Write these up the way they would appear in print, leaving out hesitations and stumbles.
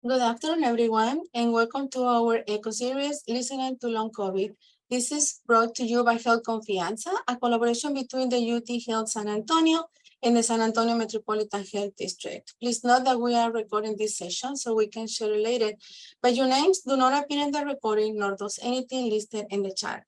Good afternoon, everyone, and welcome to our eco-series, Listening to Long COVID. This is brought to you by Health Confianza, a collaboration between the UT Health San Antonio and the San Antonio Metropolitan Health District. Please note that we are recording this session so we can share related, but your names do not appear in the recording, nor does anything listed in the chat.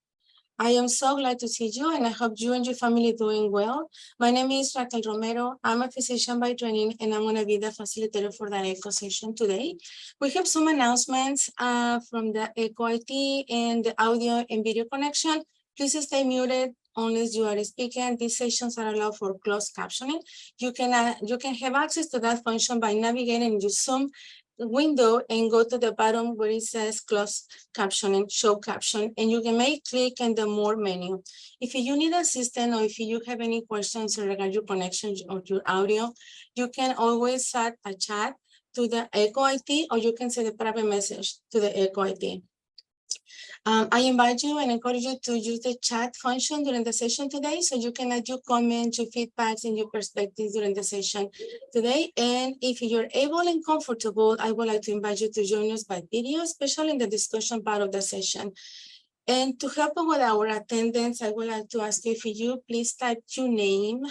I am so glad to see you, and I hope you and your family are doing well. My name is Raquel Romero. I'm a physician by training, and I'm going to be the facilitator for the ECHO session today. We have some announcements from the ECHO IT and the audio and video connection. Please stay muted unless you are speaking. These sessions are allowed for closed captioning. You can have access to that function by navigating your Zoom window and go to the bottom where it says closed captioning, show caption, and you can click in the more menu. If you need assistance or if you have any questions regarding your connection or your audio, you can always send a chat to the ECHO IT, or you can send a private message to the ECHO IT. I invite you and encourage you to use the chat function during the session today, so you can add your comments, your feedbacks, and your perspectives during the session today. And if you're able and comfortable, I would like to invite you to join us by video, especially in the discussion part of the session. And to help with our attendance, I would like to ask you if you please type your name,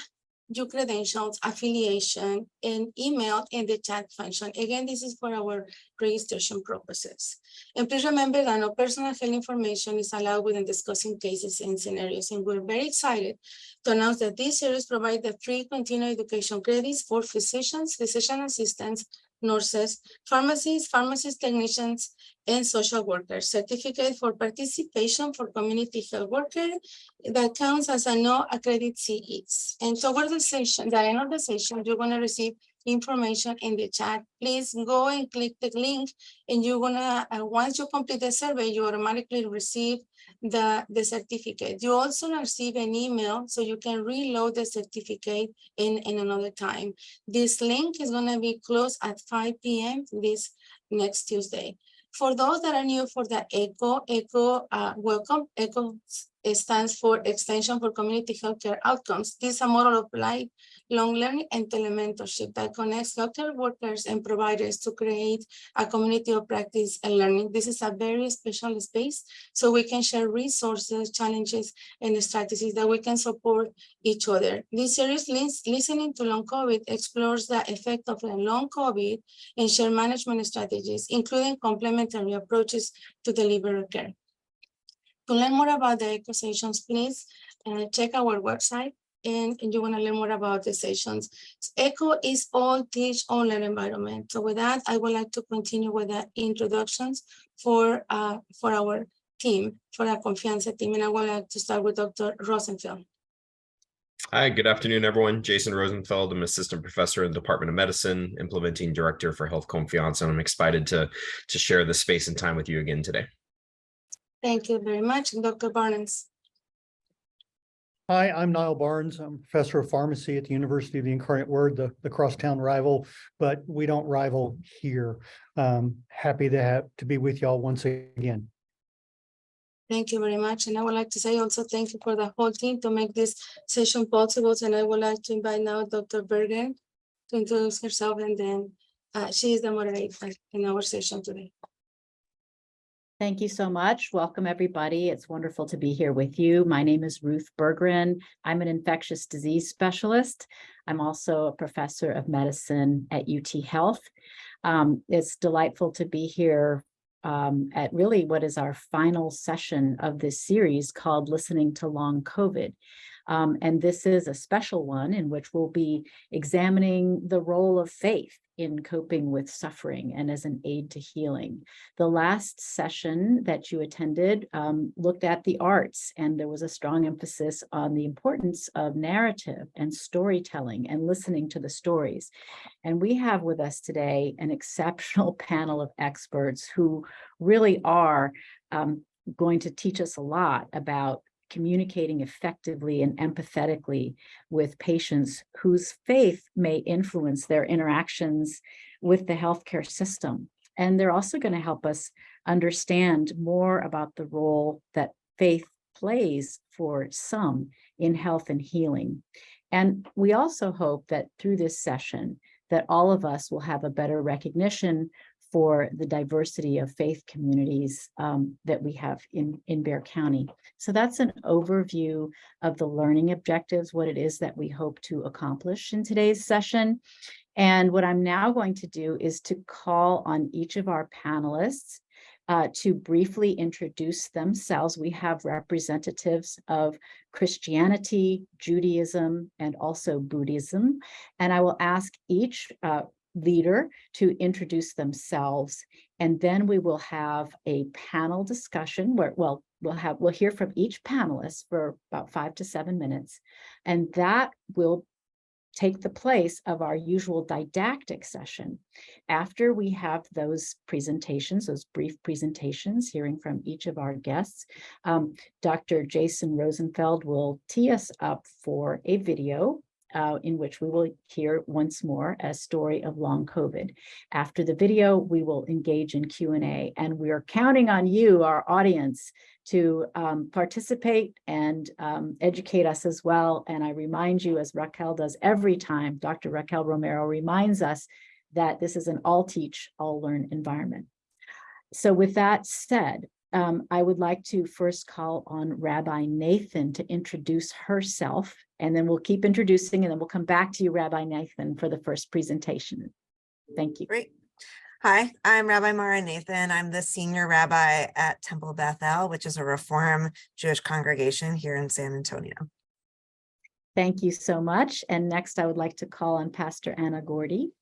your credentials, affiliation, and email in the chat function. Again, this is for our registration purposes. And please remember that no personal health information is allowed when discussing cases and scenarios. And we're very excited to announce that this series provides the free continuing education credits for physicians, physician assistants, nurses, pharmacists, pharmacist technicians, and social workers. Certificate for participation for community health worker that counts as a no accredited CEs. And toward the session, the end of the session, you're gonna receive information in the chat. Please go and click the link, and you're gonna, once you complete the survey, you automatically receive the certificate. You also receive an email so you can reload the certificate in another time. This link is gonna be closed at 5 p.m. this next Tuesday. For those that are new for the ECHO, welcome. ECHO stands for Extension for Community Healthcare Outcomes. This is a model of lifelong learning and telementorship that connects healthcare workers and providers to create a community of practice and learning. This is a very special space, so we can share resources, challenges, and strategies that we can support each other. This series, Listening to Long COVID, explores the effect of long COVID and share management strategies, including complementary approaches to deliver care. To learn more about the ECHO sessions, please check our website, and you want to learn more about the sessions. ECHO is all teach, all learn environment. So with that, I would like to continue with the introductions for our team, for our Confianza team, and I would like to start with Dr. Rosenfeld. Hi, good afternoon, everyone. Jason Rosenfeld. I'm assistant professor in the Department of Medicine, implementing director for Health Confianza, and I'm excited to share this space and time with you again today. Thank you very much. Dr. Barnes. Hi, I'm Niall Barnes. I'm professor of pharmacy at the University of the Incarnate Word, the crosstown rival, but we don't rival here. Happy to be with y'all once again. Thank you very much. And I would like to say also thank you for the whole team to make this session possible. And I would like to invite now Dr. Bergen to introduce herself, and then she is the moderator in our session today. Thank you so much. Welcome, everybody. It's wonderful to be here with you. My name is Ruth Berggren. I'm an infectious disease specialist. I'm also a professor of medicine at UT Health. It's delightful to be here at really what is our final session of this series called Listening to Long COVID. And this is a special one in which we'll be examining the role of faith in coping with suffering and as an aid to healing. The last session that you attended looked at the arts, and there was a strong emphasis on the importance of narrative and storytelling and listening to the stories. And we have with us today an exceptional panel of experts who really are going to teach us a lot about communicating effectively and empathetically with patients whose faith may influence their interactions with the healthcare system. And they're also going to help us understand more about the role that faith plays for some in health and healing. And we also hope that through this session, that all of us will have a better recognition for the diversity of faith communities that we have in Bexar County. So that's an overview of the learning objectives, what it is that we hope to accomplish in today's session. And what I'm now going to do is to call on each of our panelists to briefly introduce themselves. We have representatives of Christianity, Judaism, and also Buddhism. And I will ask each leader to introduce themselves, and then we will have a panel discussion where, well, we'll hear from each panelist for about 5 to 7 minutes, and that will take the place of our usual didactic session. After we have those presentations, those brief presentations, hearing from each of our guests, Dr. Jason Rosenfeld will tee us up for a video in which we will hear once more a story of long COVID. After the video, we will engage in Q&A, and we are counting on you, our audience, to participate and educate us as well. And I remind you, as Raquel does every time, Dr. Raquel Romero reminds us that this is an all teach, all learn environment. So with that said, I would like to first call on Rabbi Nathan to introduce herself, and then we'll keep introducing, and then we'll come back to you, Rabbi Nathan, for the first presentation. Thank you. Great. Hi, I'm Rabbi Mara Nathan. I'm the senior rabbi at Temple Bethel, which is a Reform Jewish congregation here in San Antonio. Thank you so much. And next, I would like to call on Pastor Anna Gordy.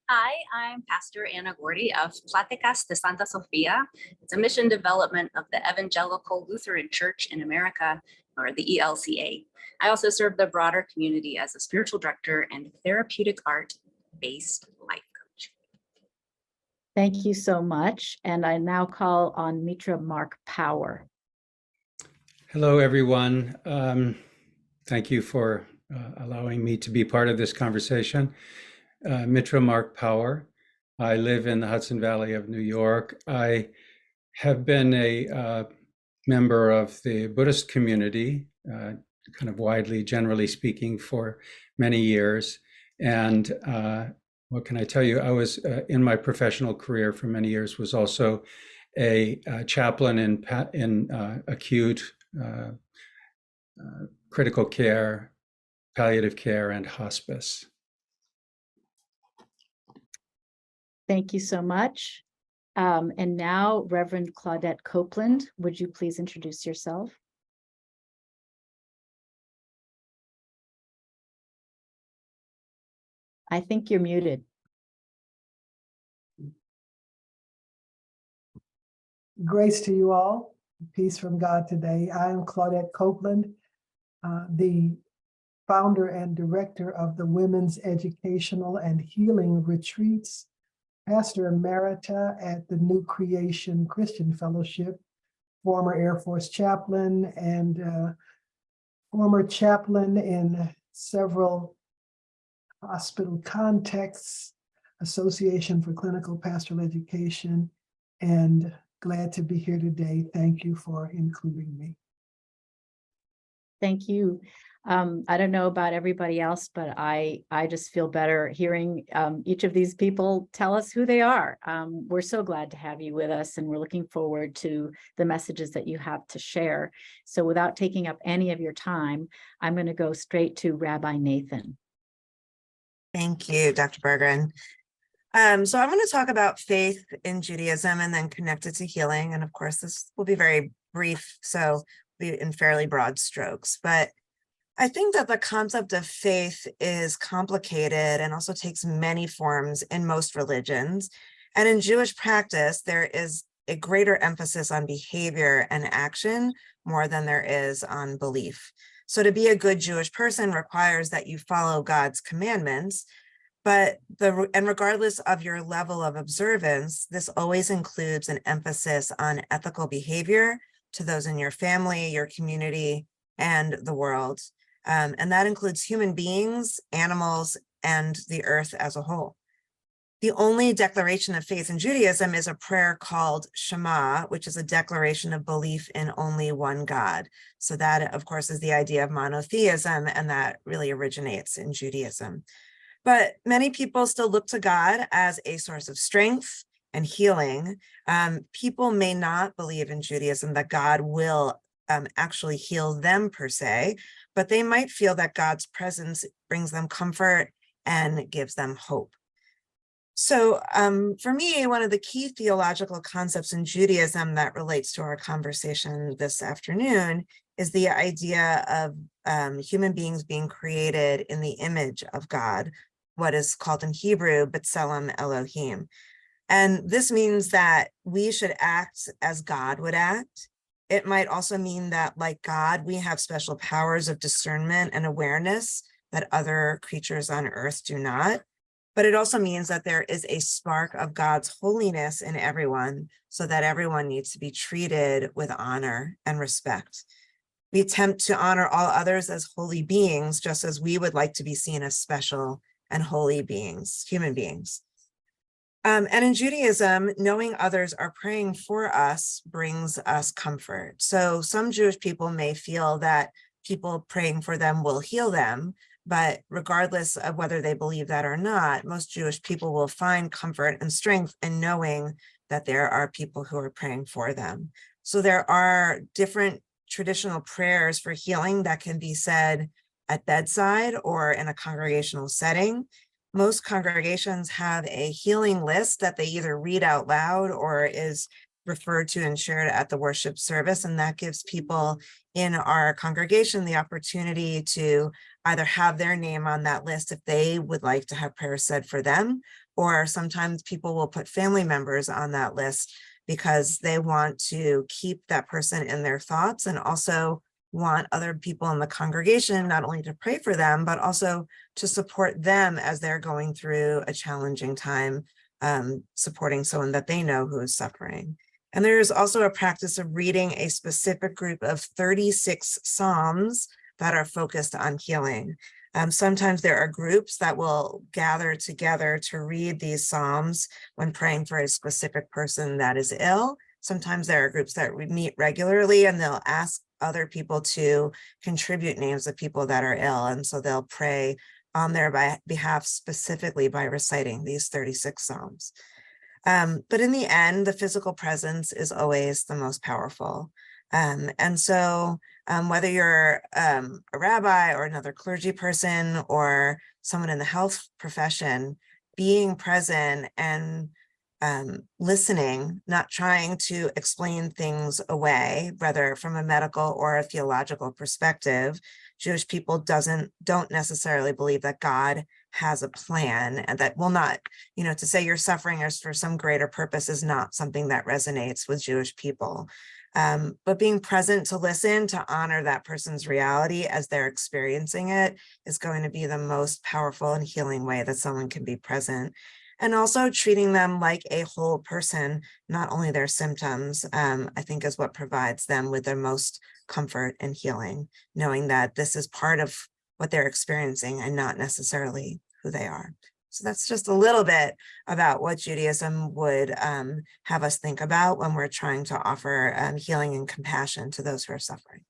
Hi, I'm Pastor Anna Gordy of Pláticas de Santa Sofía. It's a mission development of the Evangelical Lutheran Church in America, or the ELCA. I also serve the broader community as a spiritual director and therapeutic art-based life coach. Thank you so much. And I now call on Mitra Mark Power. Hello, everyone. Thank you for allowing me to be part of this conversation. Mitra Mark Power. I live in the Hudson Valley of New York. I have been a member of the Buddhist community, kind of widely, generally speaking, for many years. And what can I tell you? I was in my professional career for many years, was also a chaplain in acute critical care, palliative care, and hospice. Thank you so much. And now, Reverend Claudette Copeland, would you please introduce yourself? I think you're muted. Grace to you all, peace from God today. I am Claudette Copeland, the founder and director of the Women's Educational and Healing Retreats, Pastor Emerita at the New Creation Christian Fellowship, former Air Force chaplain, and former chaplain in several hospital contexts, Association for Clinical Pastoral Education, and glad to be here today. Thank you for including me. Thank you. I don't know about everybody else, but I just feel better hearing each of these people tell us who they are. We're so glad to have you with us, and we're looking forward to the messages that you have to share. So without taking up any of your time, I'm going to go straight to Rabbi Nathan. Thank you, Dr. Berggren. So I'm going to talk about faith in Judaism and then connect it to healing. And of course, this will be very brief, so be in fairly broad strokes. But I think that the concept of faith is complicated and also takes many forms in most religions. And in Jewish practice, there is a greater emphasis on behavior and action more than there is on belief. So to be a good Jewish person requires that you follow God's commandments, but regardless of your level of observance, this always includes an emphasis on ethical behavior to those in your family, your community, and the world. And that includes human beings, animals, and the earth as a whole. The only declaration of faith in Judaism is a prayer called Shema, which is a declaration of belief in only one God. So that, of course, is the idea of monotheism, and that really originates in Judaism. But many people still look to God as a source of strength and healing, people may not believe in Judaism that God will actually heal them per se, but they might feel that God's presence brings them comfort and gives them hope. So for me, one of the key theological concepts in Judaism that relates to our conversation this afternoon is the idea of human beings being created in the image of God, what is called in Hebrew, B'Tselem Elohim. And this means that we should act as God would act. It might also mean that, like God, we have special powers of discernment and awareness that other creatures on earth do not. But it also means that there is a spark of God's holiness in everyone, so that everyone needs to be treated with honor and respect. We attempt to honor all others as holy beings, just as we would like to be seen as special and holy beings, human beings. And in Judaism, knowing others are praying for us brings us comfort. So some Jewish people may feel that people praying for them will heal them, but regardless of whether they believe that or not, most Jewish people will find comfort and strength in knowing that there are people who are praying for them. So there are different traditional prayers for healing that can be said at bedside or in a congregational setting. Most congregations have a healing list that they either read out loud or is referred to and shared at the worship service. And that gives people in our congregation the opportunity to either have their name on that list if they would like to have prayers said for them, or sometimes people will put family members on that list because they want to keep that person in their thoughts and also want other people in the congregation not only to pray for them, but also to support them as they're going through a challenging time, supporting someone that they know who is suffering. And there is also a practice of reading a specific group of 36 Psalms that are focused on healing. Sometimes there are groups that will gather together to read these Psalms when praying for a specific person that is ill. Sometimes there are groups that meet regularly and they'll ask other people to contribute names of people that are ill. And so they'll pray on their behalf specifically by reciting these 36 Psalms. But in the end, the physical presence is always the most powerful. And so whether you're a rabbi or another clergy person or someone in the health profession, being present and listening, not trying to explain things away, whether from a medical or a theological perspective. Jewish people don't necessarily believe that God has a plan and that will not, to say you're suffering is for some greater purpose is not something that resonates with Jewish people. But being present to listen, to honor that person's reality as they're experiencing it is going to be the most powerful and healing way that someone can be present. And also treating them like a whole person, not only their symptoms, I think is what provides them with the most comfort and healing, knowing that this is part of what they're experiencing and not necessarily who they are. So that's just a little bit about what Judaism would have us think about when we're trying to offer healing and compassion to those who are suffering.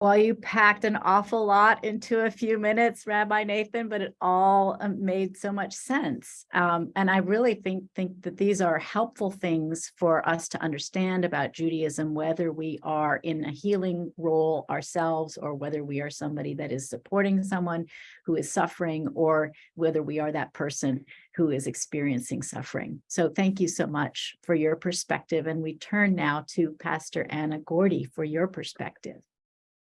Well, you packed an awful lot into a few minutes, Rabbi Nathan, but it all made so much sense. And I really think that these are helpful things for us to understand about Judaism, whether we are in a healing role ourselves or whether we are somebody that is supporting someone who is suffering or whether we are that person who is experiencing suffering. So thank you so much for your perspective. And we turn now to Pastor Anna Gordy for your perspective.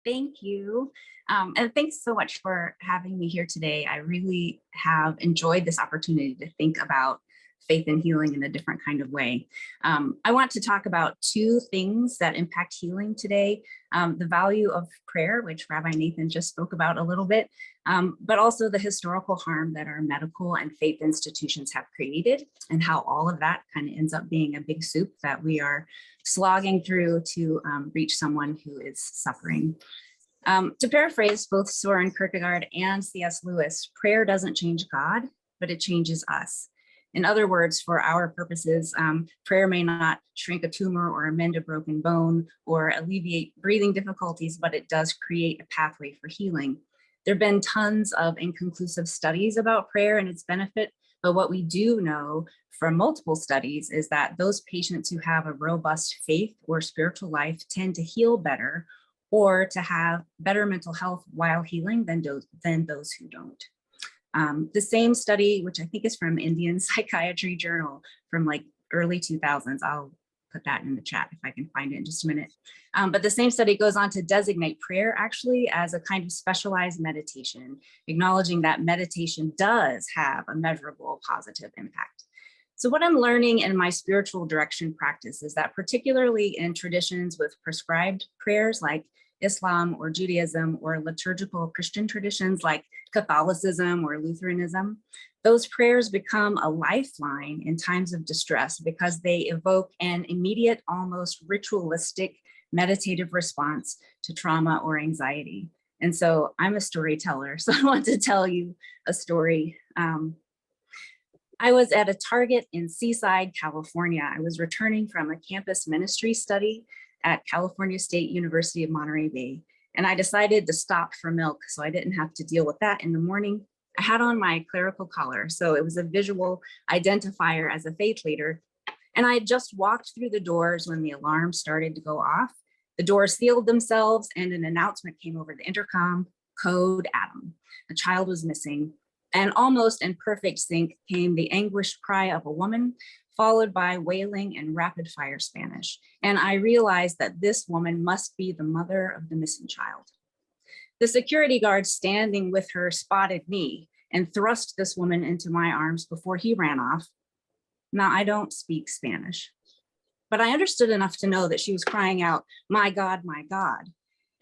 Thank you. And thanks so much for having me here today. I really have enjoyed this opportunity to think about faith and healing in a different kind of way. I want to talk about two things that impact healing today. The value of prayer, which Rabbi Nathan just spoke about a little bit, but also the historical harm that our medical and faith institutions have created and how all of that kind of ends up being a big soup that we are slogging through to reach someone who is suffering. To paraphrase both Soren Kierkegaard and C.S. Lewis, prayer doesn't change God, but it changes us. In other words, for our purposes, prayer may not shrink a tumor or amend a broken bone or alleviate breathing difficulties, but it does create a pathway for healing. There have been tons of inconclusive studies about prayer and its benefit, but what we do know from multiple studies is that those patients who have a robust faith or spiritual life tend to heal better or to have better mental health while healing than those who don't. The same study, which I think is from Indian Psychiatry Journal from like early 2000s, I'll put that in the chat if I can find it in just a minute. But the same study goes on to designate prayer actually as a kind of specialized meditation, acknowledging that meditation does have a measurable positive impact. So what I'm learning in my spiritual direction practice is that particularly in traditions with prescribed prayers like Islam or Judaism or liturgical Christian traditions like Catholicism or Lutheranism, those prayers become a lifeline in times of distress because they evoke an immediate, almost ritualistic meditative response to trauma or anxiety. And so I'm a storyteller, so I want to tell you a story. I was at a Target in Seaside, California. I was returning from a campus ministry study at California State University of Monterey Bay. And I decided to stop for milk so I didn't have to deal with that in the morning. I had on my clerical collar, so it was a visual identifier as a faith leader. And I had just walked through the doors when the alarm started to go off. The doors sealed themselves and an announcement came over the intercom, code Adam. A child was missing. And almost in perfect sync came the anguished cry of a woman, followed by wailing and rapid fire Spanish. And I realized that this woman must be the mother of the missing child. The security guard standing with her spotted me and thrust this woman into my arms before he ran off. Now, I don't speak Spanish, but I understood enough to know that she was crying out, my God, my God.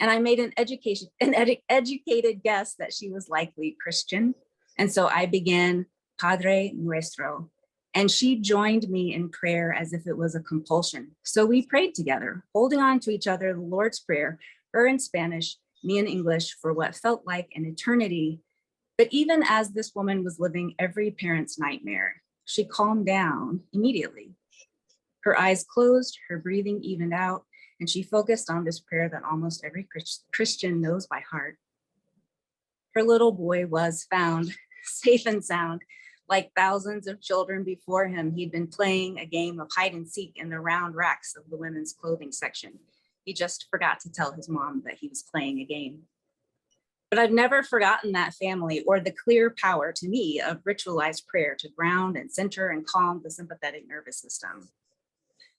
And I made an educated guess that she was likely Christian. And so I began Padre Nuestro, and she joined me in prayer as if it was a compulsion. So we prayed together, holding on to each other, the Lord's Prayer, her in Spanish, me in English, for what felt like an eternity. But even as this woman was living every parent's nightmare, she calmed down immediately. Her eyes closed, her breathing evened out, and she focused on this prayer that almost every Christian knows by heart. Her little boy was found safe and sound. Like thousands of children before him, he'd been playing a game of hide and seek in the round racks of the women's clothing section. He just forgot to tell his mom that he was playing a game. But I've never forgotten that family or the clear power to me of ritualized prayer to ground and center and calm the sympathetic nervous system.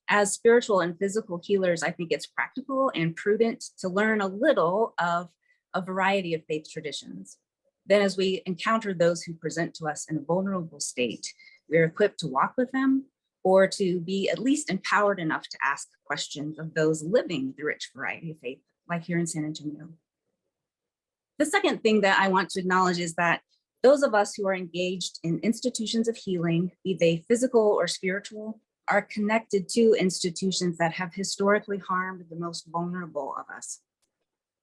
As spiritual and physical healers, I think it's practical and prudent to learn a little of a variety of faith traditions. Then as we encounter those who present to us in a vulnerable state, we're equipped to walk with them or to be at least empowered enough to ask questions of those living the rich variety of faith, like here in San Antonio. The second thing that I want to acknowledge is that those of us who are engaged in institutions of healing, be they physical or spiritual, are connected to institutions that have historically harmed the most vulnerable of us.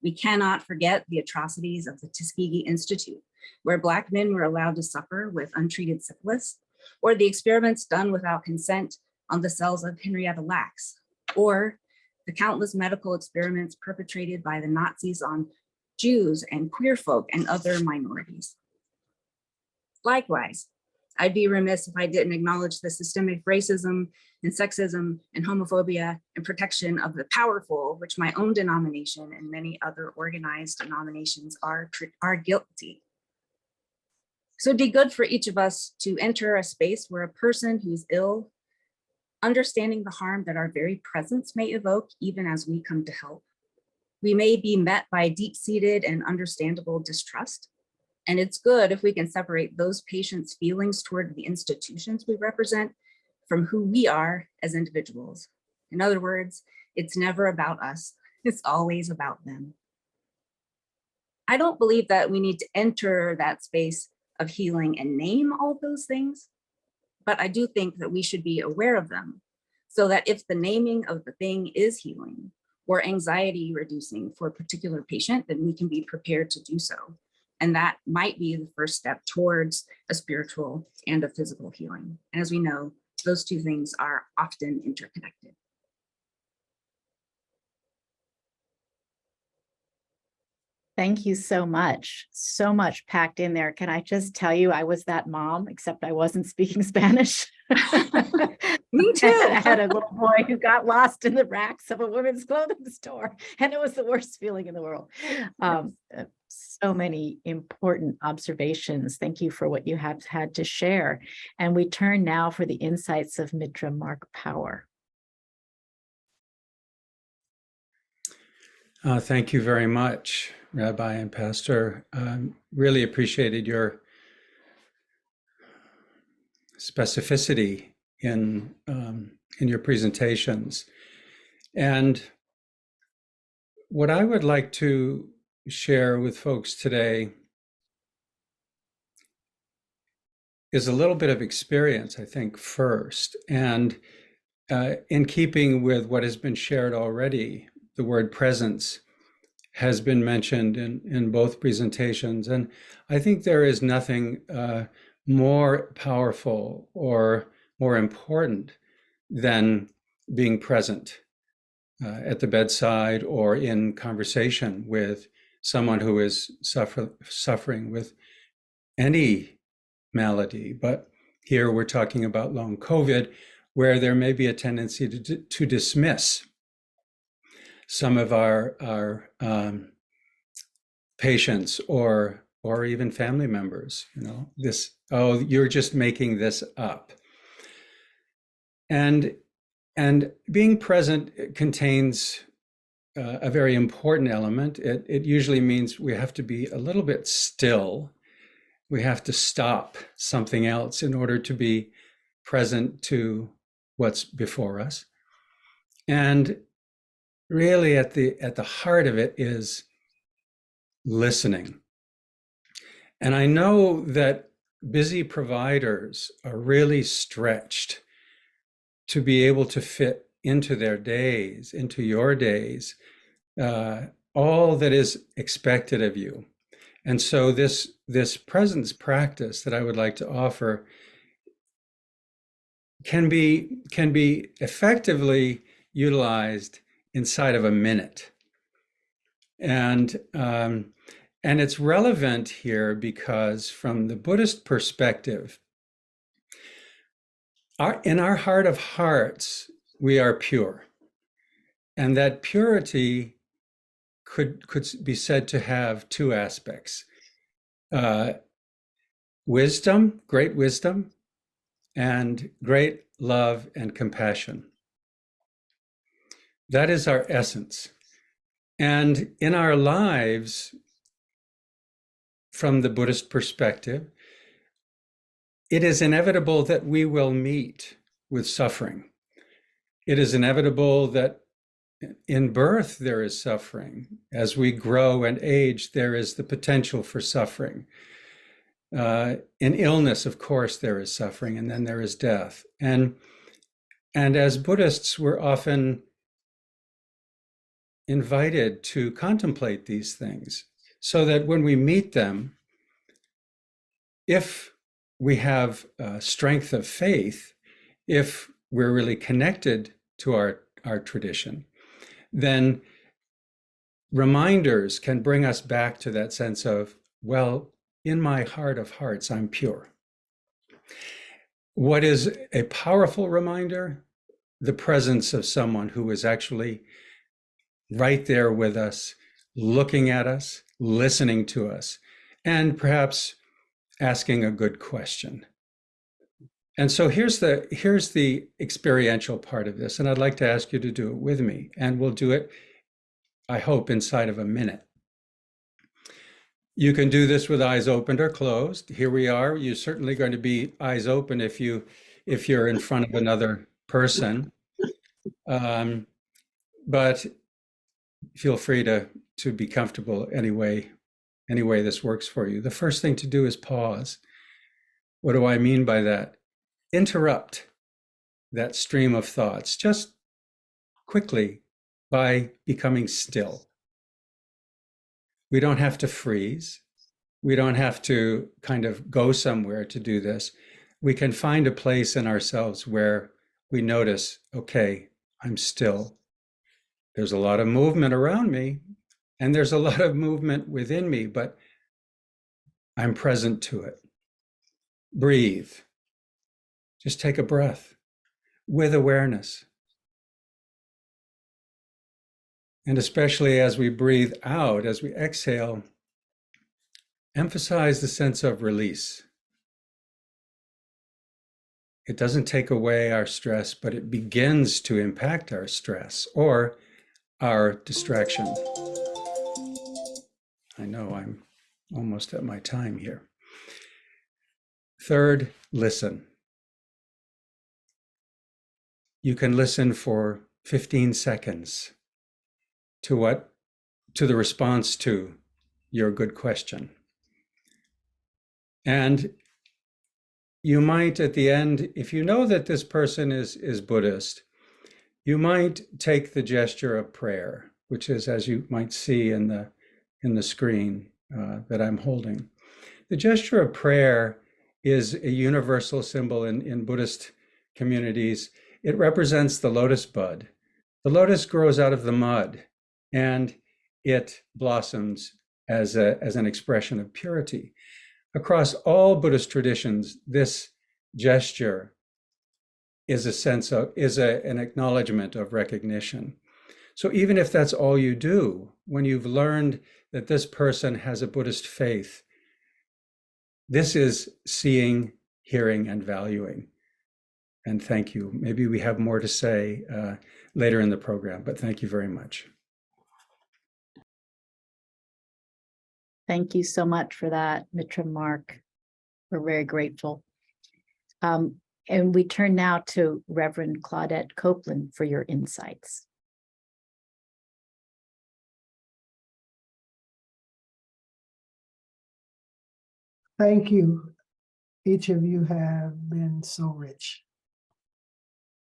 We cannot forget the atrocities of the Tuskegee Institute, where Black men were allowed to suffer with untreated syphilis, or the experiments done without consent on the cells of Henrietta Lacks, or the countless medical experiments perpetrated by the Nazis on Jews and queer folk and other minorities. Likewise, I'd be remiss if I didn't acknowledge the systemic racism and sexism and homophobia and protection of the powerful, which my own denomination and many other organized denominations are guilty. So it'd be good for each of us to enter a space where a person who's ill, understanding the harm that our very presence may evoke, even as we come to help. We may be met by deep-seated and understandable distrust. And it's good if we can separate those patients' feelings toward the institutions we represent from who we are as individuals. In other words, it's never about us, it's always about them. I don't believe that we need to enter that space of healing and name all those things, but I do think that we should be aware of them so that if the naming of the thing is healing or anxiety reducing for a particular patient, then we can be prepared to do so. And that might be the first step towards a spiritual and a physical healing. And as we know, those two things are often interconnected. Thank you so much. So much packed in there. Can I just tell you, I was that mom, except I wasn't speaking Spanish. Me too. I had a little boy who got lost in the racks of a women's clothing store, and it was the worst feeling in the world. So many important observations. Thank you for what you have had to share. And we turn now for the insights of Mitra Mark Power. Thank you very much, Rabbi and Pastor. Really appreciated your specificity in your presentations. And what I would like to share with folks today is a little bit of experience, I think, first. And in keeping with what has been shared already, the word presence has been mentioned in both presentations. And I think there is nothing more powerful or more important than being present at the bedside or in conversation with someone who is suffering with any malady. But here we're talking about long COVID, where there may be a tendency to dismiss some of our patients or even family members. This, oh, you're just making this up. And being present contains a very important element. It usually means we have to be a little bit still. We have to stop something else in order to be present to what's before us. And really at the heart of it is listening. And I know that busy providers are really stretched to be able to fit into their days, into your days, all that is expected of you. And so this presence practice that I would like to offer can be effectively utilized inside of a minute. And it's relevant here because from the Buddhist perspective, in our heart of hearts, we are pure. And that purity could be said to have two aspects. Wisdom, great wisdom, and great love and compassion. That is our essence. And in our lives, from the Buddhist perspective, it is inevitable that we will meet with suffering. It is inevitable that in birth there is suffering. As we grow and age, there is the potential for suffering. In illness, of course, there is suffering, and then there is death. And as Buddhists, we're often invited to contemplate these things so that when we meet them, if we have strength of faith, if we're really connected to our tradition, then reminders can bring us back to that sense of, well, in my heart of hearts, I'm pure. What is a powerful reminder? The presence of someone who is actually right there with us, looking at us, listening to us, and perhaps asking a good question. And so here's the experiential part of this, and I'd like to ask you to do it with me, and we'll do it, I hope, inside of a minute. You can do this with eyes opened or closed. Here we are. You're certainly going to be eyes open if you're in front of another person, but feel free to be comfortable any way this works for you. The first thing to do is pause. What do I mean by that? Interrupt that stream of thoughts just quickly by becoming still. We don't have to freeze. We don't have to kind of go somewhere to do this. We can find a place in ourselves where we notice, okay, I'm still. There's a lot of movement around me, And there's a lot of movement within me, but I'm present to it. Breathe. Just take a breath with awareness. And especially as we breathe out, as we exhale, emphasize the sense of release. It doesn't take away our stress, but it begins to impact our stress or our distraction. I know I'm almost at my time here. Third, listen. You can listen for 15 seconds to the response to your good question. And you might at the end, if you know that this person is Buddhist, you might take the gesture of prayer, which is, as you might see in the screen that I'm holding. The gesture of prayer is a universal symbol in Buddhist communities. It represents the lotus bud. The lotus grows out of the mud, and it blossoms as an expression of purity. Across all Buddhist traditions, this gesture is an acknowledgement of recognition. So even if that's all you do, when you've learned that this person has a Buddhist faith, this is seeing, hearing, and valuing. And thank you. Maybe we have more to say later in the program, but thank you very much. Thank you so much for that, Mitra Mark. We're very grateful. And we turn now to Reverend Claudette Copeland for your insights. Thank you. Each of you have been so rich.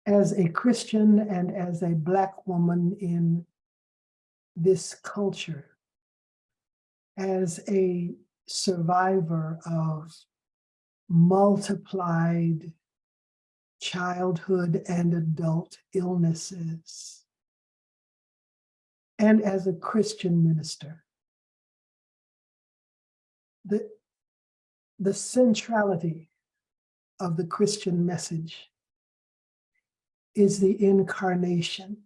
As a Christian and as a Black woman in this culture, as a survivor of multiplied childhood and adult illnesses, and as a Christian minister, the centrality of the Christian message is the incarnation,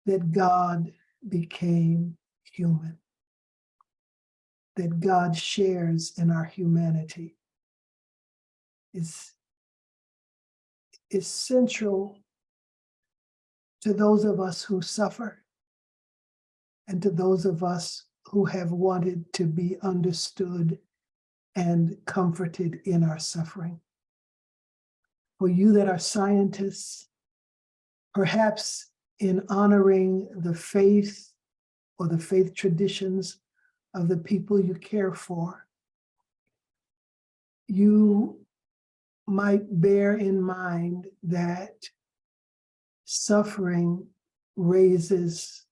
that God became human, that God shares in our humanity, is central to those of us who suffer and to those of us who have wanted to be understood and comforted in our suffering. For you that are scientists, perhaps in honoring the faith or the faith traditions of the people you care for, you might bear in mind that suffering raises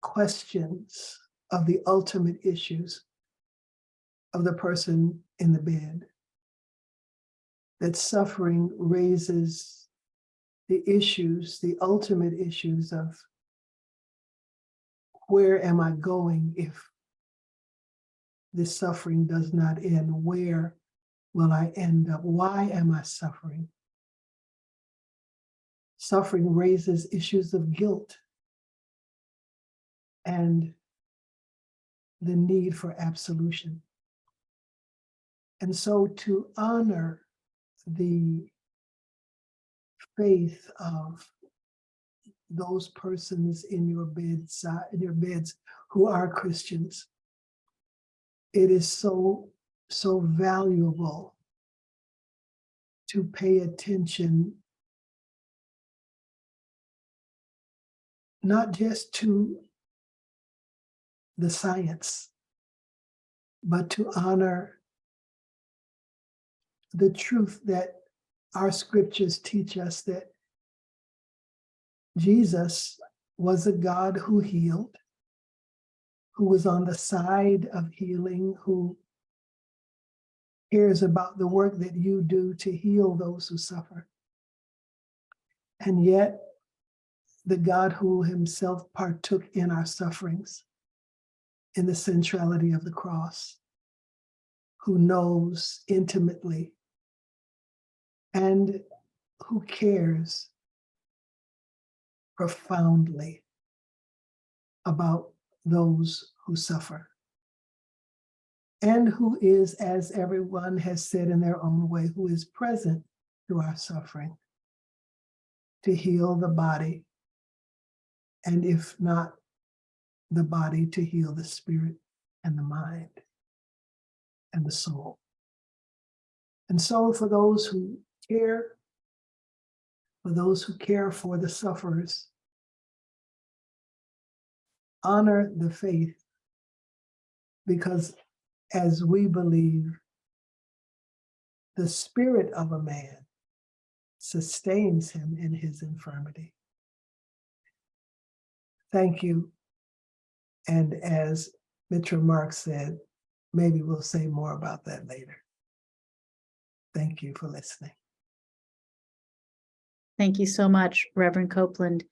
questions of the ultimate issues of the person in the bed. That suffering raises the issues, the ultimate issues of where am I going if this suffering does not end? Where will I end up? Why am I suffering? Suffering raises issues of guilt and the need for absolution. And so to honor the faith of those persons in your beds who are Christians, it is so valuable to pay attention not just to the science, but to honor the truth that our scriptures teach us, that Jesus was a God who healed, who was on the side of healing, who cares about the work that you do to heal those who suffer. And yet, the God who himself partook in our sufferings, in the centrality of the cross, who knows intimately and who cares profoundly about those who suffer, and who is, as everyone has said in their own way, who is present through our suffering to heal the body, and if not the body, to heal the spirit and the mind and the soul. And so for those who care, for those who care for the sufferers, honor the faith, because as we believe, the spirit of a man sustains him in his infirmity. Thank you. And as Mitra Marx said, maybe we'll say more about that later. Thank you for listening. Thank you so much, Reverend Copeland.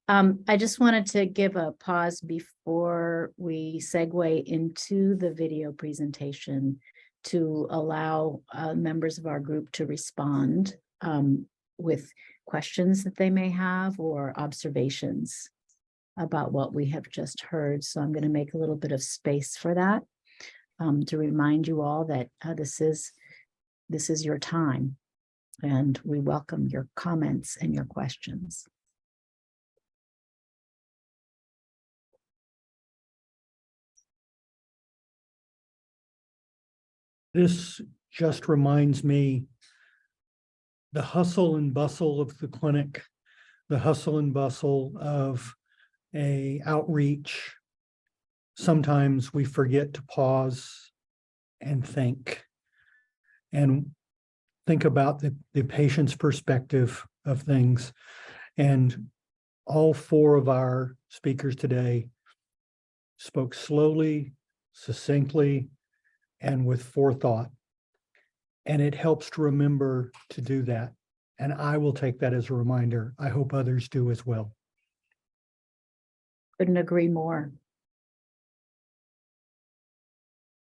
I just wanted to give a pause before we segue into the video presentation to allow members of our group to respond with questions that they may have or observations about what we have just heard. So I'm going to make a little bit of space for that to remind you all that this is your time, and we welcome your comments and your questions. This just reminds me the hustle and bustle of the clinic, the hustle and bustle of a outreach. Sometimes we forget to pause and think about the patient's perspective of things. And all four of our speakers today spoke slowly, succinctly, and with forethought. And it helps to remember to do that. And I will take that as a reminder. I hope others do as well. Couldn't agree more.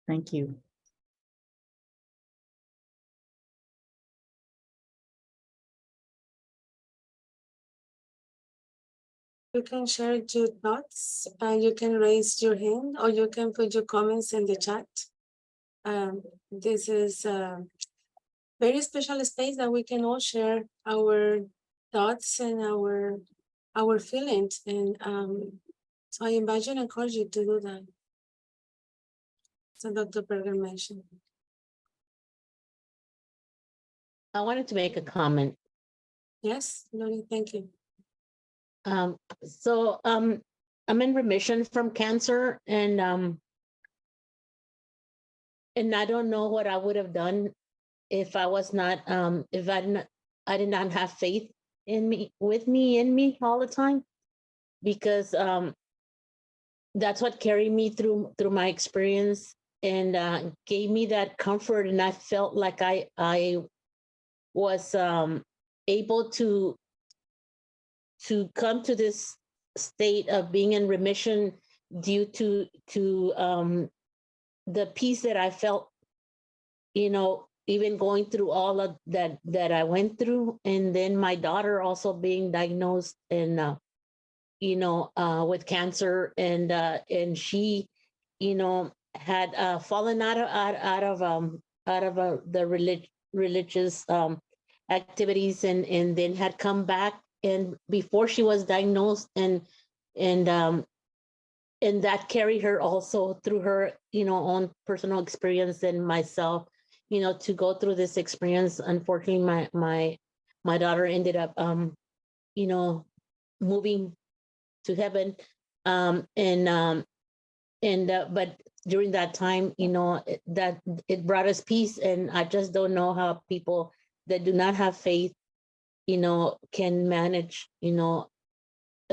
Thank you. You can share your thoughts, you can raise your hand, or you can put your comments in the chat. This is a very special space that we can all share our thoughts and our feelings. And so I invite you and encourage you to do that. So Dr. Berger mentioned. I wanted to make a comment. Yes, Lori, thank you. So I'm in remission from cancer, and I don't know what I would have done if I was not if I did not have faith in me, in me all the time, because that's what carried me through my experience and gave me that comfort, and I felt like I was able to come to this state of being in remission due to the peace that I felt, even going through all of that I went through. And then my daughter also being diagnosed and with cancer, and she had fallen out of the religious activities, and then had come back, and before she was diagnosed, and that carried her also through her own personal experience, and myself, to go through this experience. Unfortunately, my daughter ended up moving to heaven, but during that time, that it brought us peace. And I just don't know how people that do not have faith can manage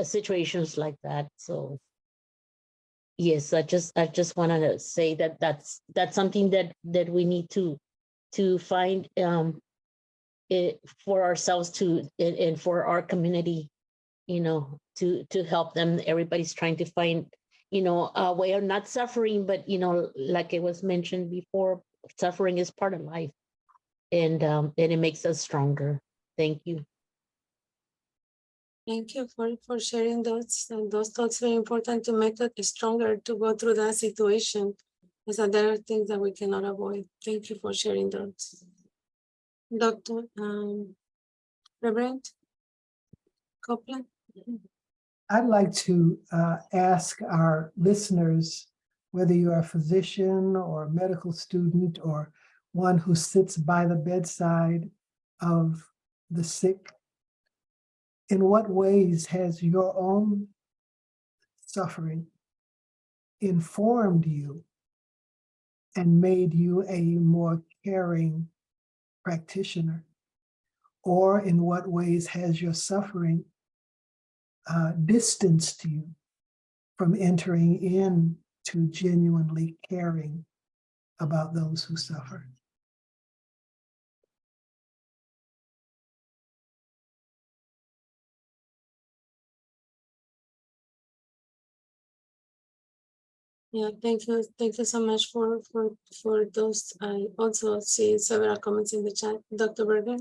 situations like that. So yes, I just wanted to say that that's something that we need to find it for ourselves and for our community to help them. Everybody's trying to find, a way of not suffering, but, like it was mentioned before, suffering is part of life, and it makes us stronger. Thank you. Thank you for sharing those. And those thoughts are important to make us stronger to go through that situation. Because there are things that we cannot avoid. Thank you for sharing those. Dr. Reverend Copeland. I'd like to ask our listeners, whether you're a physician or a medical student or one who sits by the bedside of the sick, in what ways has your own suffering informed you and made you a more caring practitioner? Or in what ways has your suffering distanced you from entering into genuinely caring about those who suffer? Yeah, thank you. Thank you so much for those. I also see several comments in the chat. Dr. Berger.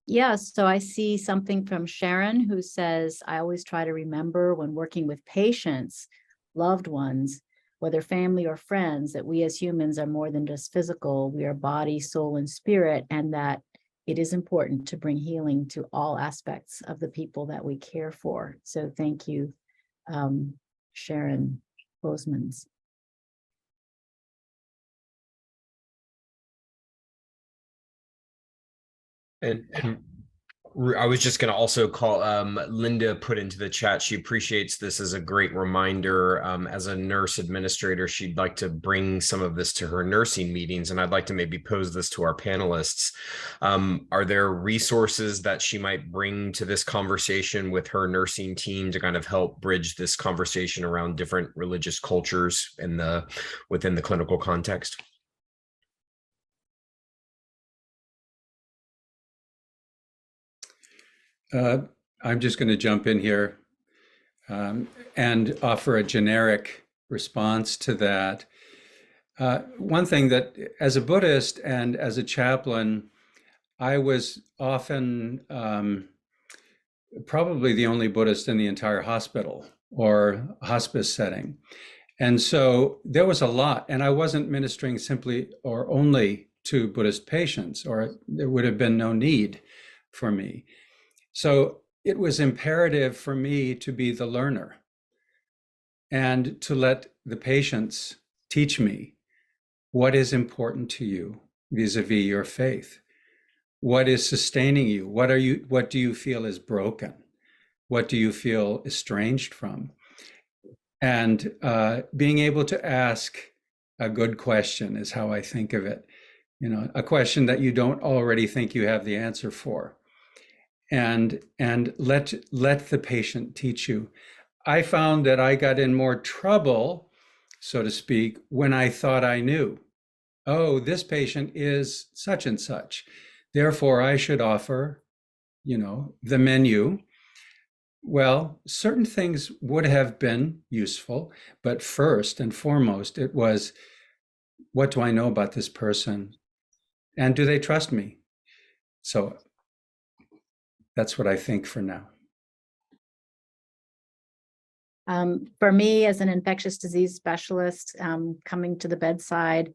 Yeah, so I see something from Sharon who says, I always try to remember when working with patients, loved ones, whether family or friends, that we as humans are more than just physical. We are body, soul, and spirit, and that it is important to bring healing to all aspects of the people that we care for. So thank you, Sharon Bosemans. And I was just going to also call Linda put into the chat. She appreciates this as a great reminder. As a nurse administrator, she'd like to bring some of this to her nursing meetings. And I'd like to maybe pose this to our panelists. Are there resources that she might bring to this conversation with her nursing team to kind of help bridge this conversation around different religious cultures within the clinical context? I'm just going to jump in here and offer a generic response to that. One thing that, as a Buddhist and as a chaplain, I was often probably the only Buddhist in the entire hospital or hospice setting. And so there was a lot, and I wasn't ministering simply or only to Buddhist patients, or there would have been no need for me. So it was imperative for me to be the learner and to let the patients teach me what is important to you vis-a-vis your faith. What is sustaining you? What do you feel is broken? What do you feel estranged from? And being able to ask a good question is how I think of it. A question that you don't already think you have the answer for. And let the patient teach you. I found that I got in more trouble, so to speak, when I thought I knew. Oh, this patient is such and such. Therefore, I should offer, the menu. Well, certain things would have been useful, but first and foremost, it was, what do I know about this person? And do they trust me? So that's what I think for now. For me, as an infectious disease specialist, coming to the bedside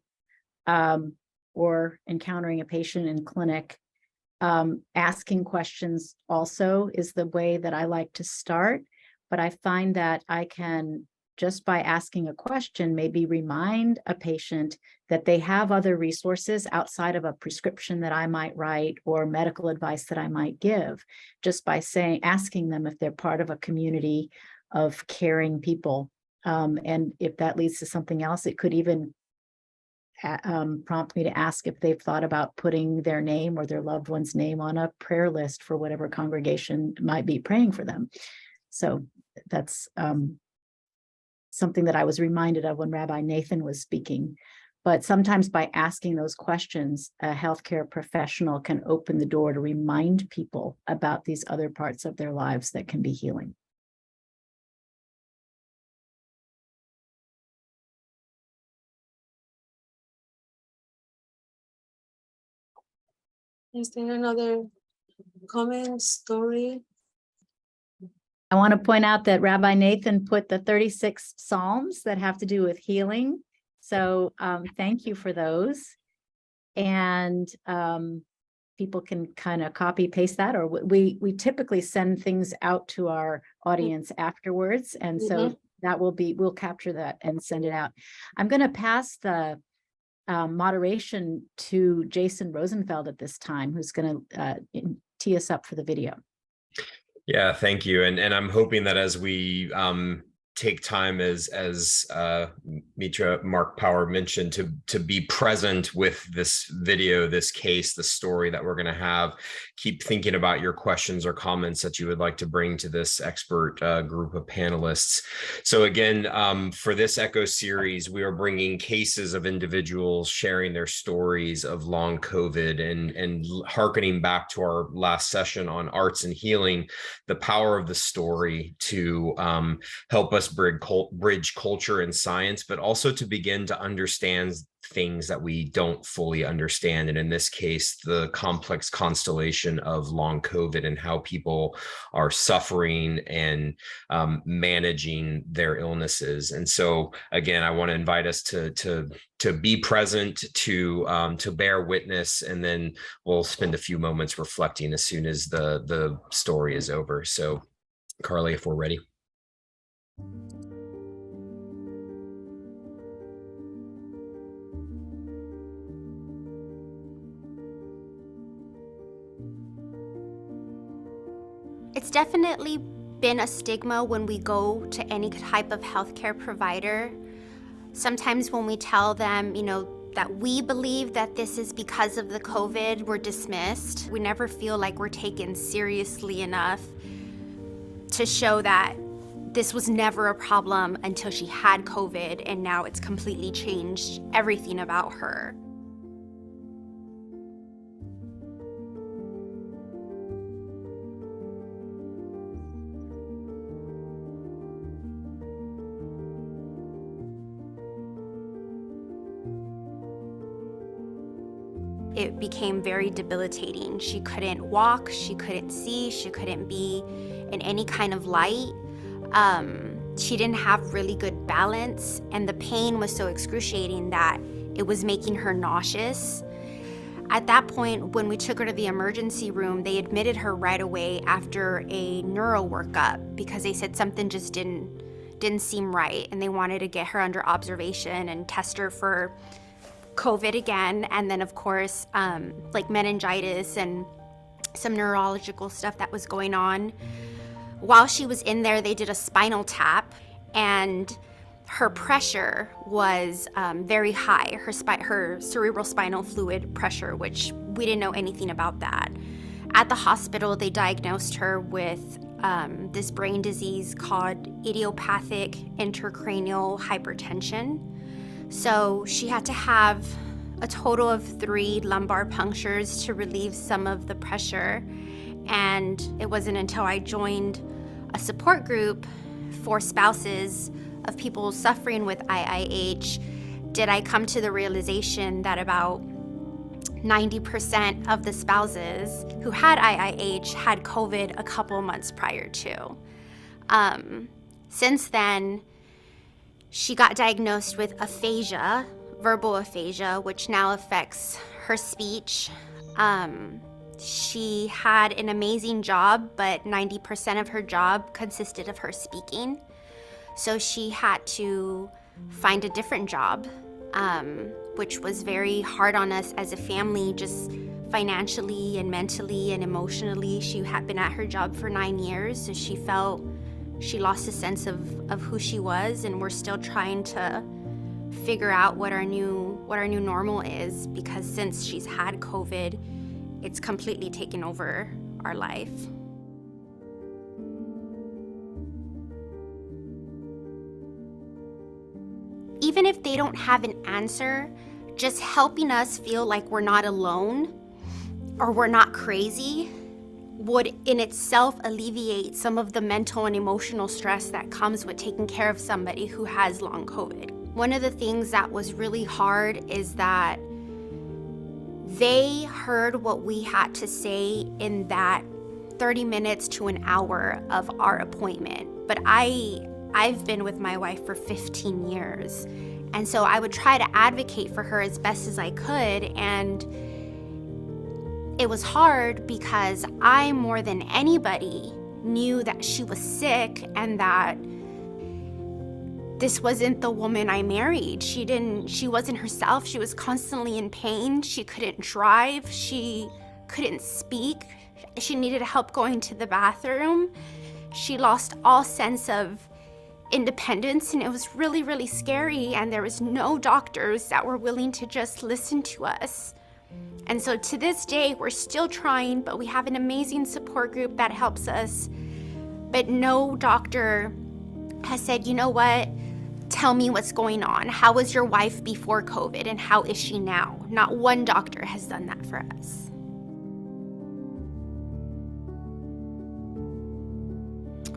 or encountering a patient in clinic, asking questions also is the way that I like to start. But I find that I can, just by asking a question, maybe remind a patient that they have other resources outside of a prescription that I might write or medical advice that I might give, just by asking them if they're part of a community of caring people. And if that leads to something else, it could even prompt me to ask if they've thought about putting their name or their loved one's name on a prayer list for whatever congregation might be praying for them. So that's something that I was reminded of when Rabbi Nathan was speaking. But sometimes by asking those questions, a healthcare professional can open the door to remind people about these other parts of their lives that can be healing. Is there another comment, story? I want to point out that Rabbi Nathan put the 36 Psalms that have to do with healing. So thank you for those. And people can kind of copy paste that, or we typically send things out to our audience afterwards. And so that we'll capture that and send it out. I'm going to pass the moderation to Jason Rosenfeld at this time, who's going to tee us up for the video. Yeah, thank you. And I'm hoping that as we take time, as Mitra Mark Power mentioned, to be present with this video, this case, the story that we're going to have, keep thinking about your questions or comments that you would like to bring to this expert group of panelists. So again, for this Echo series, we are bringing cases of individuals sharing their stories of long COVID, and hearkening back to our last session on arts and healing, the power of the story to help us bridge culture and science, but also to begin to understand things that we don't fully understand. And in this case, the complex constellation of long COVID and how people are suffering and managing their illnesses. And so again, I want to invite us to be present, to bear witness, and then we'll spend a few moments reflecting as soon as the story is over. So Carly, if we're ready. It's definitely been a stigma when we go to any type of healthcare provider. Sometimes when we tell them, that we believe that this is because of the COVID, we're dismissed. We never feel like we're taken seriously enough to show that this was never a problem until she had COVID, and now it's completely changed everything about her. It became very debilitating. She couldn't walk, she couldn't see, she couldn't be in any kind of light. She didn't have really good balance, and the pain was so excruciating that it was making her nauseous. At that point, when we took her to the emergency room, they admitted her right away after a neuro workup because they said something just didn't seem right, and they wanted to get her under observation and test her for COVID again, and then of course like meningitis and some neurological stuff that was going on. While she was in there, they did a spinal tap, and her pressure was very high, her cerebral spinal fluid pressure, which we didn't know anything about that. At the hospital, they diagnosed her with this brain disease called idiopathic intracranial hypertension. So she had to have a total of 3 lumbar punctures to relieve some of the pressure. And it wasn't until I joined a support group for spouses of people suffering with IIH did I come to the realization that about 90% of the spouses who had IIH had COVID a couple months prior to. Since then, she got diagnosed with aphasia, verbal aphasia, which now affects her speech. She had an amazing job, but 90% of her job consisted of her speaking. So she had to find a different job, which was very hard on us as a family, just financially and mentally and emotionally. She had been at her job for 9 years, so she felt she lost a sense of who she was, and we're still trying to figure out what our new normal is, because since she's had COVID, it's completely taken over our life. Even if they don't have an answer, just helping us feel like we're not alone or we're not crazy would in itself alleviate some of the mental and emotional stress that comes with taking care of somebody who has long COVID. One of the things that was really hard is that they heard what we had to say in that 30 minutes to an hour of our appointment. But I've been with my wife for 15 years. And so I would try to advocate for her as best as I could. And it was hard because I, more than anybody, knew that she was sick and that this wasn't the woman I married. She wasn't herself. She was constantly in pain. She couldn't drive. She couldn't speak. She needed help going to the bathroom. She lost all sense of independence, and it was really, really scary. And there was no doctors that were willing to just listen to us. And so to this day, we're still trying, but we have an amazing support group that helps us. But no doctor has said, you know what? Tell me what's going on. How was your wife before COVID and how is she now? Not one doctor has done that for us.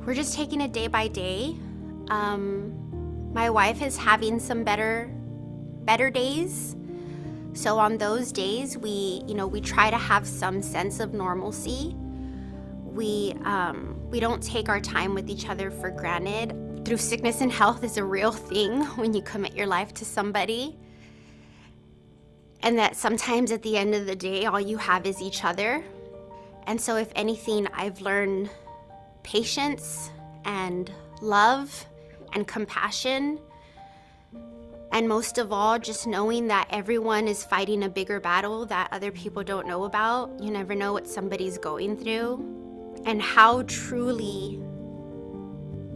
We're just taking it day by day. My wife is having some better days. So on those days, we try to have some sense of normalcy. We don't take our time with each other for granted. Through sickness and health is a real thing when you commit your life to somebody. And that sometimes at the end of the day, all you have is each other. And so if anything, I've learned patience and love and compassion. And most of all, just knowing that everyone is fighting a bigger battle that other people don't know about. You never know what somebody's going through. And how truly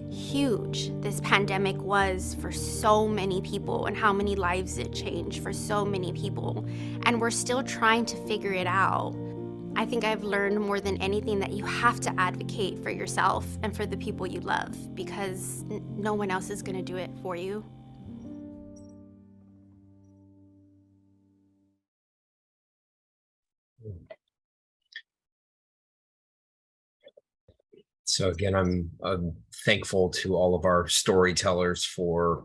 huge this pandemic was for so many people and how many lives it changed for so many people. And we're still trying to figure it out. I think I've learned more than anything that you have to advocate for yourself and for the people you love because no one else is going to do it for you. So again, I'm thankful to all of our storytellers for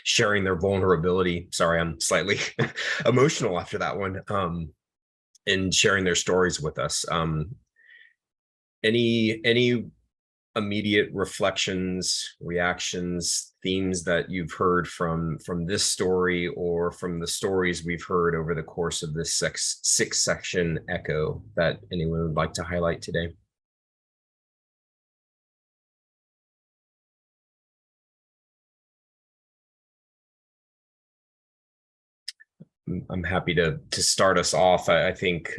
sharing their vulnerability. Sorry, I'm slightly emotional after that one. And sharing their stories with us. Any immediate reflections, reactions, themes that you've heard from this story or from the stories we've heard over the course of this six section echo that anyone would like to highlight today? I'm happy to start us off. I think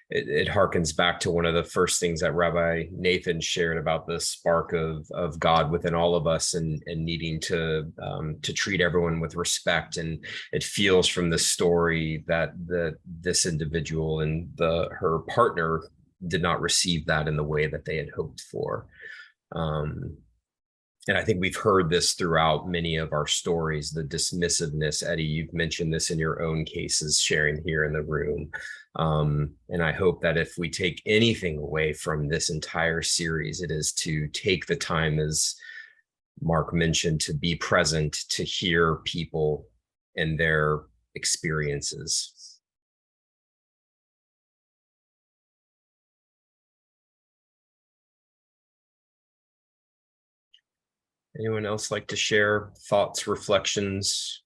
it harkens back to one of the first things that Rabbi Nathan shared about the spark of God within all of us and needing to treat everyone with respect. And it feels from this story that this individual and her partner did not receive that in the way that they had hoped for. And I think we've heard this throughout many of our stories, the dismissiveness. Eddie, you've mentioned this in your own cases, sharing here in the room. And I hope that if we take anything away from this entire series, it is to take the time, as Mark mentioned, to be present, to hear people and their experiences. Anyone else like to share thoughts, reflections?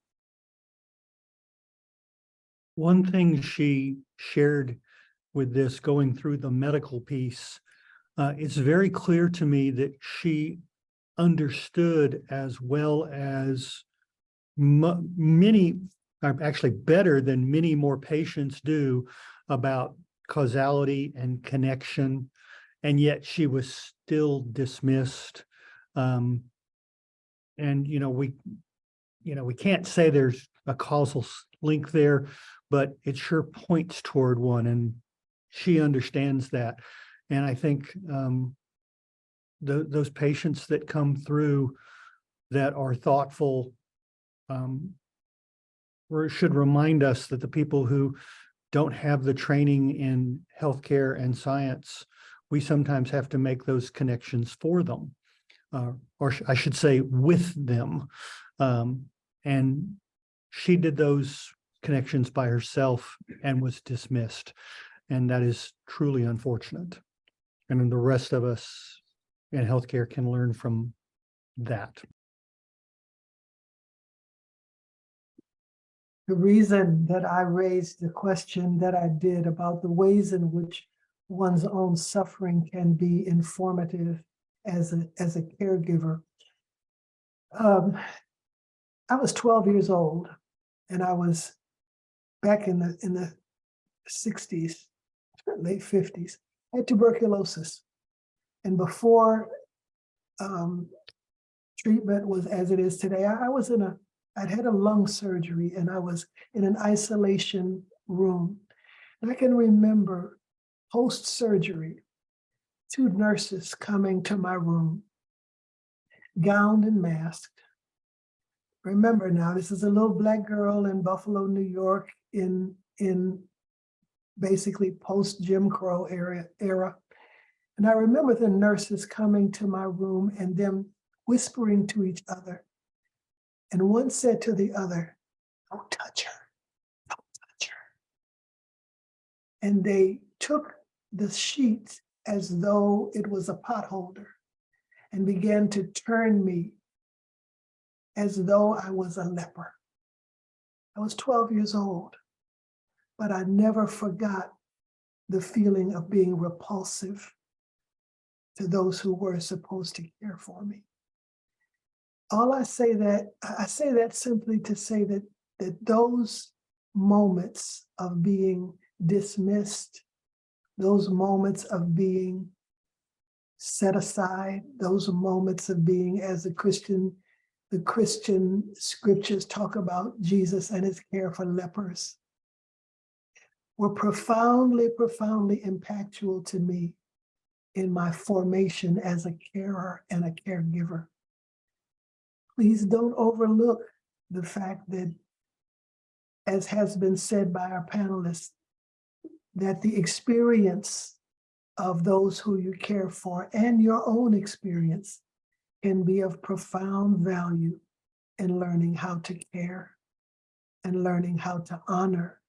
One thing she shared with this going through the medical piece, it's very clear to me that she understood as well as many, actually better than many more patients do, about causality and connection, and yet she was still dismissed. And we can't say there's a causal link there, but it sure points toward one, and she understands that. And I think those patients that come through that are thoughtful should remind us that the people who don't have the training in healthcare and science, we sometimes have to make those connections for them, or I should say with them. And she did those connections by herself and was dismissed. And that is truly unfortunate. And then the rest of us in healthcare can learn from that. The reason that I raised the question that I did about the ways in which one's own suffering can be informative as a caregiver. I was 12 years old, and I was back in the 60s, late 50s. I had tuberculosis, and before treatment was as it is today, I'd had a lung surgery, and I was in an isolation room. And I can remember post-surgery, 2 nurses coming to my room, gowned and masked. Remember now, this is a little Black girl in Buffalo, New York, in basically post-Jim Crow era. And I remember the nurses coming to my room and them whispering to each other. And one said to the other, "Don't touch her, don't touch her." And they took the sheet as though it was a potholder and began to turn me as though I was a leper. I was 12 years old, but I never forgot the feeling of being repulsive to those who were supposed to care for me. I say that simply to say that those moments of being dismissed, those moments of being set aside, those moments of being, as the Christian scriptures talk about Jesus and his care for lepers, were profoundly, profoundly impactful to me in my formation as a carer and a caregiver. Please don't overlook the fact that, as has been said by our panelists, that the experience of those who you care for and your own experience can be of profound value in learning how to care and learning how to honor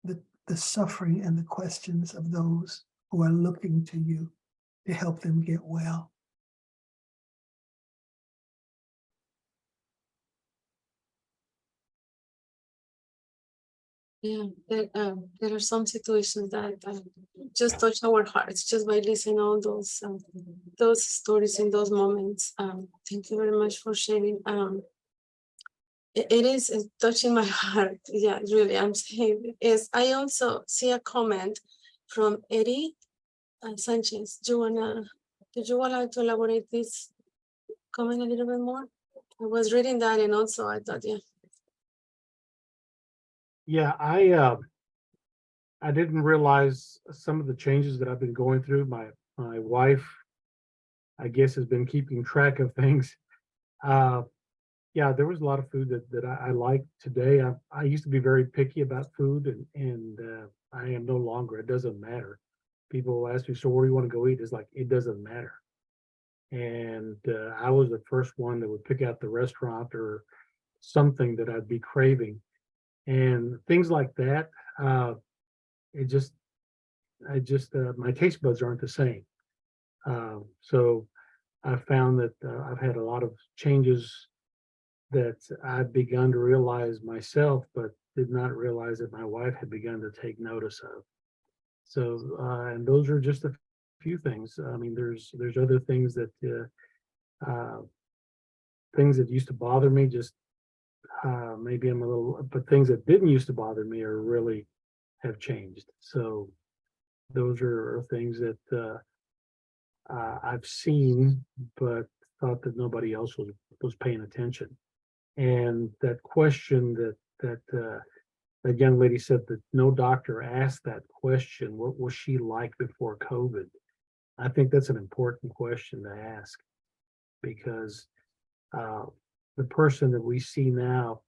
the suffering and the questions of those who are looking to you to help them get well. Yeah, there are some situations that just touch our hearts just by listening all those stories in those moments. Thank you very much for sharing. It is touching my heart. Yeah, really, I'm saying is. I also see a comment from Eddie Sanchez. Did you wanna to elaborate this comment a little bit more? I was reading that, and also I thought, yeah. Yeah, I didn't realize some of the changes that I've been going through. My wife, I guess, has been keeping track of things. Yeah, there was a lot of food that I like today. I used to be very picky about food, and I am no longer. It doesn't matter. People ask me, "So where do you want to go eat?" It's like, it doesn't matter. And I was the first one that would pick out the restaurant or something that I'd be craving. And things like that, my taste buds aren't the same. So I found that I've had a lot of changes that I've begun to realize myself, but did not realize that my wife had begun to take notice of. So, and those are just a few things. I mean, there's other things that things that used to bother me, just maybe I'm a little, but things that didn't used to bother me are really have changed. So those are things that I've seen, but thought that nobody else was paying attention. And that question that young lady said that no doctor asked that question, what was she like before COVID? I think that's an important question to ask, because the person that we see now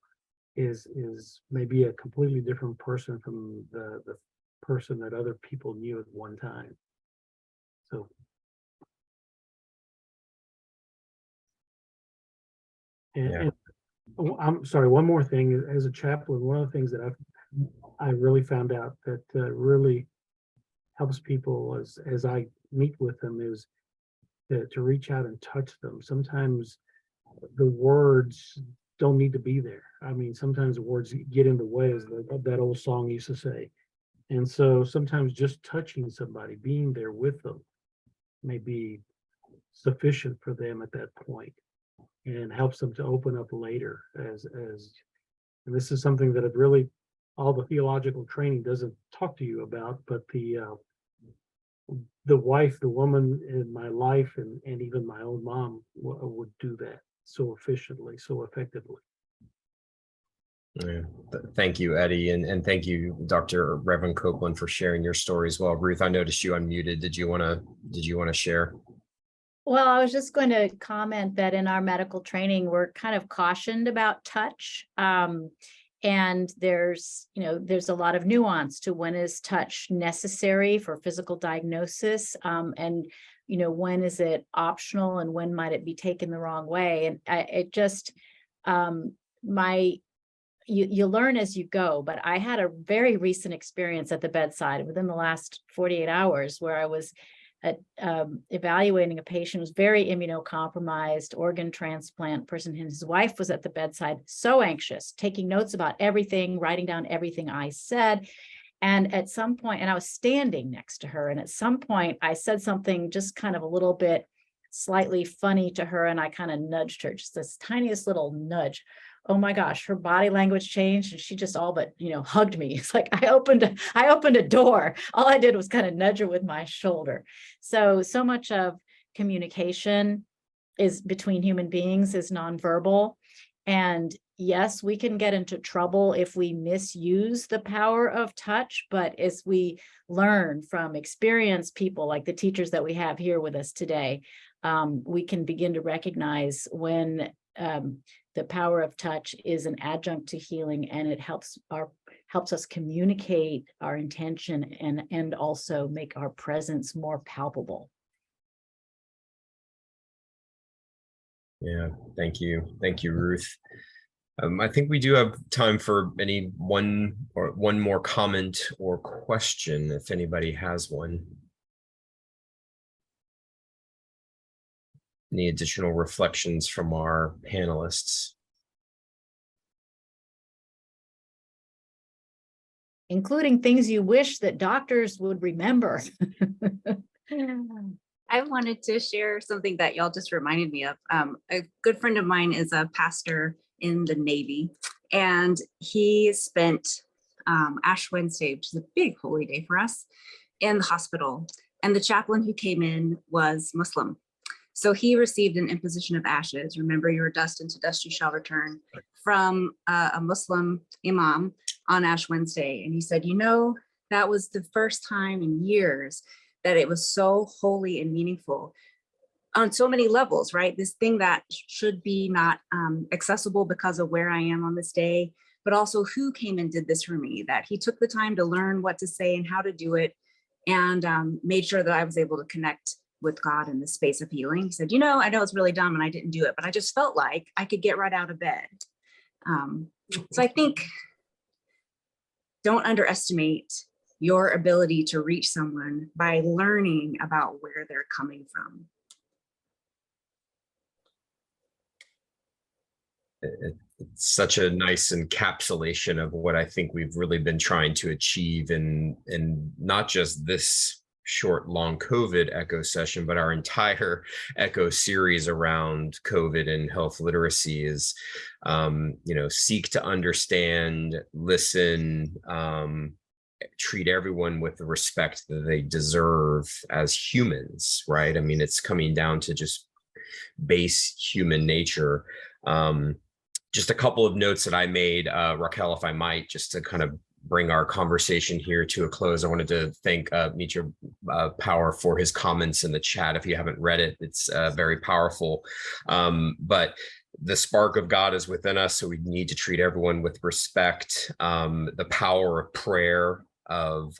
is maybe a completely different person from the person that other people knew at one time. So and I'm sorry, one more thing. As a chaplain, one of the things that I really found out that really helps people as I meet with them is to reach out and touch them. Sometimes the words don't need to be there. I mean, sometimes the words get in the way, as that old song used to say. And so sometimes just touching somebody, being there with them, may be sufficient for them at that point, and helps them to open up later. And this is something that really all the theological training doesn't talk to you about, but the wife, the woman in my life, and even my own mom would do that so efficiently, so effectively. Yeah. Thank you, Eddie, and thank you, Dr. Reverend Copeland, for sharing your story as well. Ruth, I noticed you unmuted. Did you want to share? Well, I was just going to comment that in our medical training, we're kind of cautioned about touch. And there's a lot of nuance to when is touch necessary for physical diagnosis, and when is it optional and when might it be taken the wrong way. And you learn as you go. But I had a very recent experience at the bedside within the last 48 hours where I was evaluating a patient who was very immunocompromised, organ transplant person, and his wife was at the bedside, so anxious, taking notes about everything, writing down everything I said. And at some point, and I was standing next to her, and at some point I said something just kind of a little bit slightly funny to her, and I kind of nudged her, just this tiniest little nudge. Oh my gosh, her body language changed, and she just all but, hugged me. It's like I opened a door. All I did was kind of nudge her with my shoulder. So much of communication is between human beings is nonverbal. And yes, we can get into trouble if we misuse the power of touch, but as we learn from experienced people like the teachers that we have here with us today, we can begin to recognize when the power of touch is an adjunct to healing, and it helps us communicate our intention and also make our presence more palpable. Yeah, thank you, Ruth. I think we do have time for one more comment or question, if anybody has one. Any additional reflections from our panelists? Including things you wish that doctors would remember. I wanted to share something that y'all just reminded me of. A good friend of mine is a pastor in the Navy, and he spent Ash Wednesday, which is a big holy day for us, in the hospital. And the chaplain who came in was Muslim. So he received an imposition of ashes. Remember, you are dust, and to dust you shall return, from a Muslim imam on Ash Wednesday. And he said, that was the first time in years that it was so holy and meaningful on so many levels, right? This thing that should be not accessible because of where I am on this day, but also who came and did this for me, that he took the time to learn what to say and how to do it, and made sure that I was able to connect with God in the space of healing. He said, I know it's really dumb and I didn't do it, but I just felt like I could get right out of bed. So I think don't underestimate your ability to reach someone by learning about where they're coming from. It's such a nice encapsulation of what I think we've really been trying to achieve in not just this short, long COVID echo session, but our entire echo series around COVID and health literacy is, seek to understand, listen, treat everyone with the respect that they deserve as humans, right? I mean, it's coming down to just base human nature. Just a couple of notes that I made, Raquel, if I might, just to kind of bring our conversation here to a close. I wanted to thank Mitra Power for his comments in the chat. If you haven't read it, it's very powerful. But the spark of God is within us, so we need to treat everyone with respect. The power of prayer, of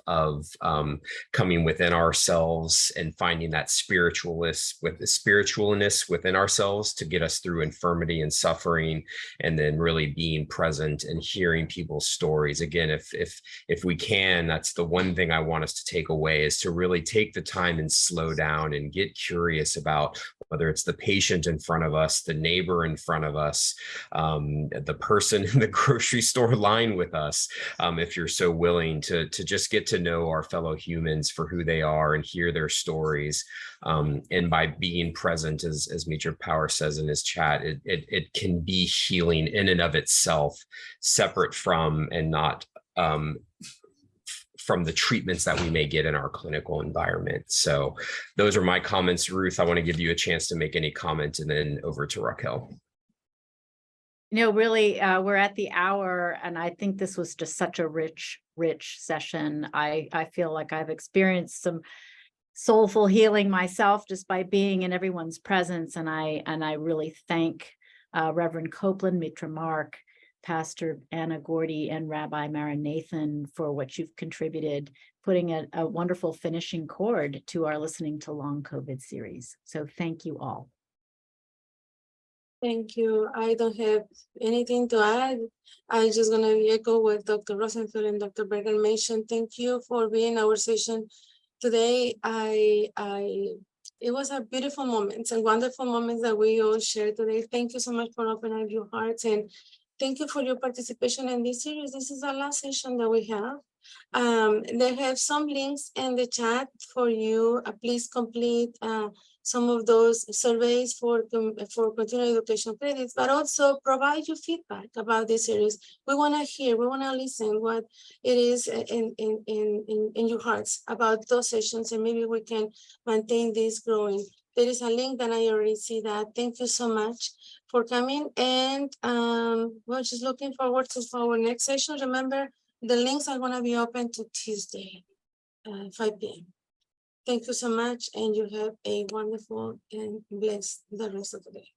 coming within ourselves and finding that spiritualness within ourselves to get us through infirmity and suffering, and then really being present and hearing people's stories. Again, if we can, that's the one thing I want us to take away, is to really take the time and slow down and get curious about whether it's the patient in front of us, the neighbor in front of us, the person in the grocery store line with us, if you're so willing to just get to know our fellow humans for who they are and hear their stories. And by being present, as Mitra Power says in his chat, it can be healing in and of itself, separate from and not from the treatments that we may get in our clinical environment. So those are my comments. Ruth, I want to give you a chance to make any comment, and then over to Raquel. Really, we're at the hour, and I think this was just such a rich session. I feel like I've experienced some soulful healing myself just by being in everyone's presence. And I really thank Reverend Copeland, Mitra Mark, Pastor Anna Gordy, and Rabbi Maranathan for what you've contributed, putting a wonderful finishing chord to our Listening to Long COVID series. So thank you all. Thank you. I don't have anything to add. I'm just going to echo what Dr. Rosenfeld and Dr. Berger mentioned. Thank you for being our session today. It was a beautiful moments and wonderful moments that we all shared today. Thank you so much for opening your hearts, and thank you for your participation in this series. This is the last session that we have. They have some links in the chat for you. Please complete some of those surveys for continuing education credits, but also provide your feedback about this series. We want to hear, we want to listen what it is in your hearts about those sessions, and maybe we can maintain this growing. There is a link that I already see that. Thank you so much for coming, and we're just looking forward to our next session. Remember, the links are going to be open to Tuesday, 5 p.m. Thank you so much, and you have a wonderful and blessed the rest of the day.